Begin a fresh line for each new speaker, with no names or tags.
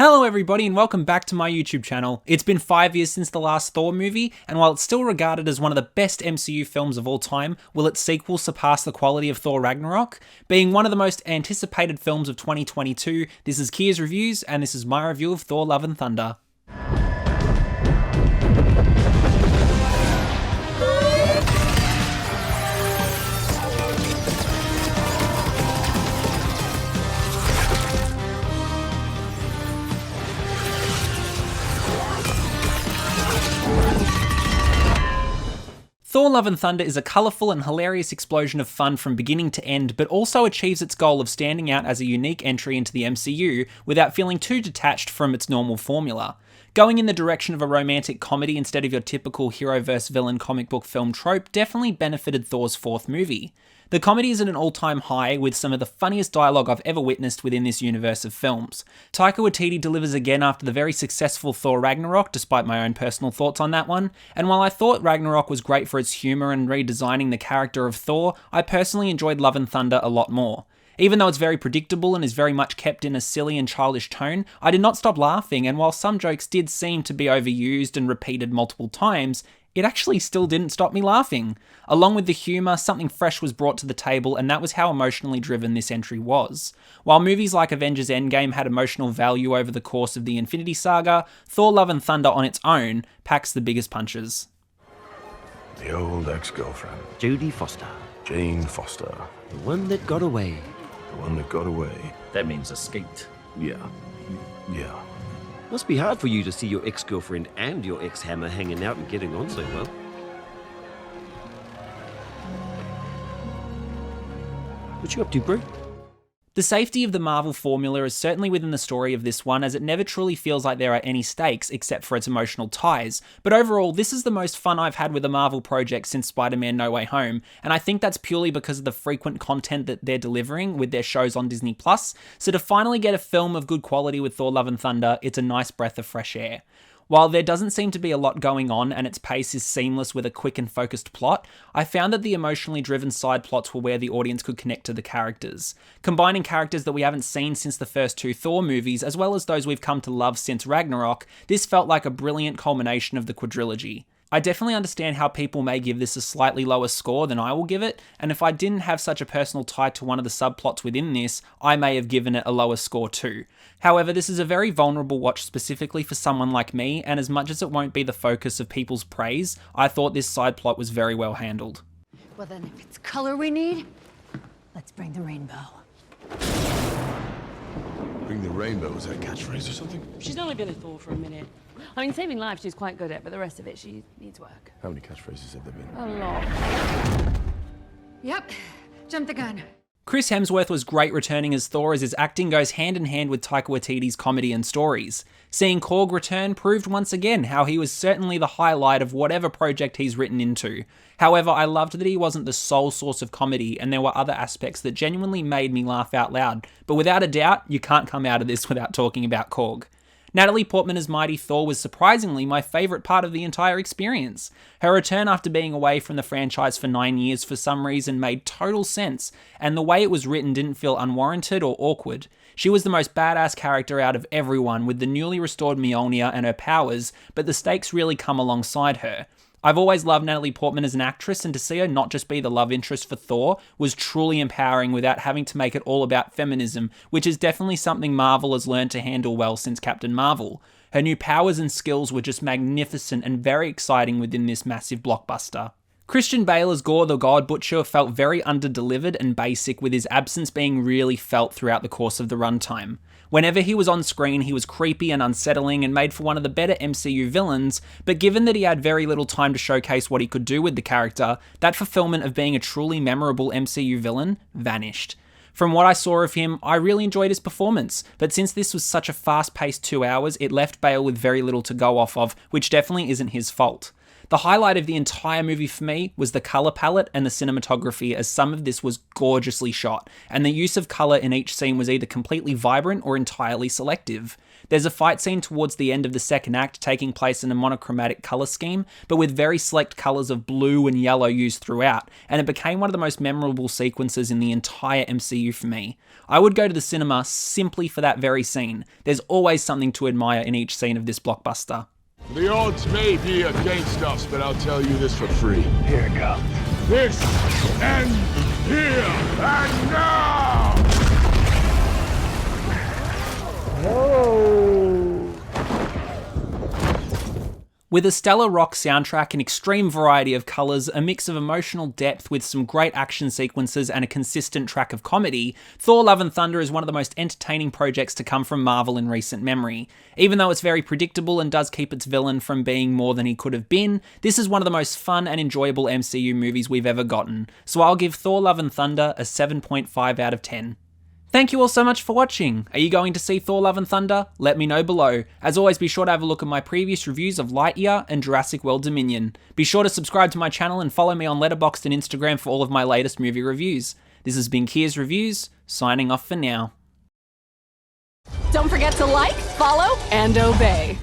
Hello everybody and welcome back to my YouTube channel. It's been 5 years since the last Thor movie, and while it's still regarded as one of the best MCU films of all time, will its sequel surpass the quality of Thor Ragnarok? Being one of the most anticipated films of 2022, this is Kia's Reviews, and this is my review of Thor Love and Thunder. Thor Love and Thunder is a colourful and hilarious explosion of fun from beginning to end, but also achieves its goal of standing out as a unique entry into the MCU without feeling too detached from its normal formula. Going in the direction of a romantic comedy instead of your typical hero vs villain comic book film trope definitely benefited Thor's fourth movie. The comedy is at an all-time high with some of the funniest dialogue I've ever witnessed within this universe of films. Taika Waititi delivers again after the very successful Thor Ragnarok, despite my own personal thoughts on that one, and while I thought Ragnarok was great for its humour and redesigning the character of Thor, I personally enjoyed Love and Thunder a lot more. Even though it's very predictable and is very much kept in a silly and childish tone, I did not stop laughing, and while some jokes did seem to be overused and repeated multiple times, it actually still didn't stop me laughing. Along with the humour, something fresh was brought to the table, and that was how emotionally driven this entry was. While movies like Avengers Endgame had emotional value over the course of the Infinity Saga, Thor Love and Thunder on its own packs the biggest punches.
The old ex-girlfriend.
Jodie Foster.
Jane Foster.
The one that got away.
The one that got away.
That means escaped.
Yeah.
Must be hard for you to see your ex-girlfriend and your ex-hammer hanging out and getting on so well. What you up to, bro?
The safety of the Marvel formula is certainly within the story of this one, as it never truly feels like there are any stakes except for its emotional ties, but overall this is the most fun I've had with a Marvel project since Spider-Man No Way Home, and I think that's purely because of the frequent content that they're delivering with their shows on Disney+, so to finally get a film of good quality with Thor Love and Thunder, it's a nice breath of fresh air. While there doesn't seem to be a lot going on and its pace is seamless with a quick and focused plot, I found that the emotionally driven side plots were where the audience could connect to the characters. Combining characters that we haven't seen since the first two Thor movies, as well as those we've come to love since Ragnarok, this felt like a brilliant culmination of the quadrilogy. I definitely understand how people may give this a slightly lower score than I will give it, and if I didn't have such a personal tie to one of the subplots within this, I may have given it a lower score too. However, this is a very vulnerable watch specifically for someone like me, and as much as it won't be the focus of people's praise, I thought this side plot was very well handled.
Well then, if it's color we need, let's bring the rainbow.
Bring the rainbow, was that a catchphrase or something?
She's only been a Thor for a minute. I mean, saving lives she's quite good at, but the rest of it she needs work.
How many catchphrases have there been?
A lot.
Yep, jump the gun.
Chris Hemsworth was great returning as Thor, as his acting goes hand in hand with Taika Waititi's comedy and stories. Seeing Korg return proved once again how he was certainly the highlight of whatever project he's written into. However, I loved that he wasn't the sole source of comedy, and there were other aspects that genuinely made me laugh out loud. But without a doubt, you can't come out of this without talking about Korg. Natalie Portman as Mighty Thor was surprisingly my favourite part of the entire experience. Her return after being away from the franchise for 9 years for some reason made total sense, and the way it was written didn't feel unwarranted or awkward. She was the most badass character out of everyone with the newly restored Mjolnir and her powers, but the stakes really come alongside her. I've always loved Natalie Portman as an actress, and to see her not just be the love interest for Thor was truly empowering without having to make it all about feminism, which is definitely something Marvel has learned to handle well since Captain Marvel. Her new powers and skills were just magnificent and very exciting within this massive blockbuster. Christian Bale as Gorr the God Butcher felt very underdelivered and basic, with his absence being really felt throughout the course of the runtime. Whenever he was on screen, he was creepy and unsettling and made for one of the better MCU villains, but given that he had very little time to showcase what he could do with the character, that fulfillment of being a truly memorable MCU villain vanished. From what I saw of him, I really enjoyed his performance, but since this was such a fast-paced 2 hours, it left Bale with very little to go off of, which definitely isn't his fault. The highlight of the entire movie for me was the colour palette and the cinematography, as some of this was gorgeously shot, and the use of colour in each scene was either completely vibrant or entirely selective. There's a fight scene towards the end of the second act taking place in a monochromatic colour scheme, but with very select colours of blue and yellow used throughout, and it became one of the most memorable sequences in the entire MCU for me. I would go to the cinema simply for that very scene. There's always something to admire in each scene of this blockbuster.
The odds may be against us, but I'll tell you this for free.
Here it comes.
This ends here and now!
With a stellar rock soundtrack, an extreme variety of colours, a mix of emotional depth with some great action sequences and a consistent track of comedy, Thor Love and Thunder is one of the most entertaining projects to come from Marvel in recent memory. Even though it's very predictable and does keep its villain from being more than he could have been, this is one of the most fun and enjoyable MCU movies we've ever gotten, so I'll give Thor Love and Thunder a 7.5 out of 10. Thank you all so much for watching. Are you going to see Thor Love and Thunder? Let me know below. As always, be sure to have a look at my previous reviews of Lightyear and Jurassic World Dominion. Be sure to subscribe to my channel and follow me on Letterboxd and Instagram for all of my latest movie reviews. This has been Kia's Reviews, signing off for now.
Don't forget to like, follow, and obey.